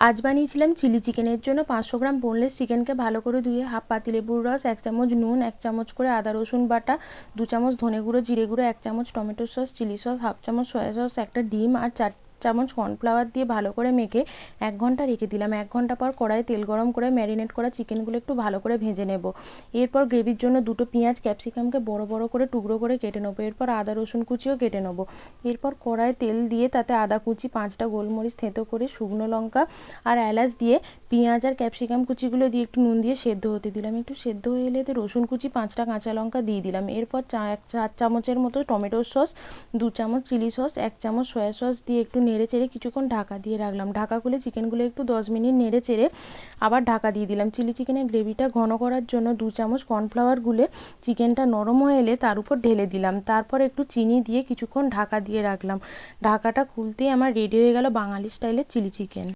আজ বানিয়েছিলাম চিলি চিকেনের জন্য 500 গ্রাম বোনলেস চিকেনকে ভালো করে ধুয়ে হাফ পাতিলেবুর রস, 1 চামচ নুন, 1 চামচ করে আদা রসুন বাটা, 2 চামচ ধনে গুঁড়ো জিরে গুঁড়ো, 1 চামচ tomato sauce, chilli sauce, half চামচ সয়া সস, একটা ডিম আর 4 চামচ কর্নফ্লাওয়ার দিয়ে ভালো করে মেখে 1 ঘন্টা রেখে দিলাম। 1 ঘন্টা পর কড়াইয়ে তেল গরম করে ম্যারিনেট করা চিকেনগুলো একটু ভালো করে ভেজে নেব। এরপর গ্রেভির জন্য দুটো পেঁয়াজ ক্যাপসিকামকে বড় বড় করে টুকরো করে কেটে নেবো। এরপর আদা রসুন কুচিও কেটে নেবো। এরপর কড়াইয়ে তেল দিয়ে তাতে আদা কুচি, 5টা গোলমরিচ থেঁতো করে, শুকনো লঙ্কা আর এলাচ দিয়ে পেঁয়াজ আর ক্যাপসিকাম কুচিগুলো দিয়ে একটু নুন দিয়ে সেদ্ধ হতে দিলাম। একটু সেদ্ধ হয়ে এলে রসুন কুচি, 5টা কাঁচা লঙ্কা দিয়ে দিলাম। এরপর 4 চামচের মতো টমেটো সস, 2 চামচ চিলি সস, 1 চামচ সয়া সস দিয়ে একটু নেড়ে চেড়ে কিছুক্ষণ ঢাকা দিয়ে রাখলাম। ঢাকা খুলে চিকেনগুলো একটু 10 মিনিট নেড়ে চেড়ে আবার ঢাকা দিয়ে দিলাম। চিলি চিকেনের গ্রেভিটা ঘন করার জন্য 2 চামচ কর্নফ্লাওয়ার গুলে চিকেনটা নরম হয়ে এলে তার উপর ঢেলে দিলাম। তারপর একটু চিনি দিয়ে কিছুক্ষণ ঢাকা দিয়ে রাখলাম। ঢাকাটা খুলতেই আমার রেডি হয়ে গেল বাঙালি স্টাইলের চিলি চিকেন।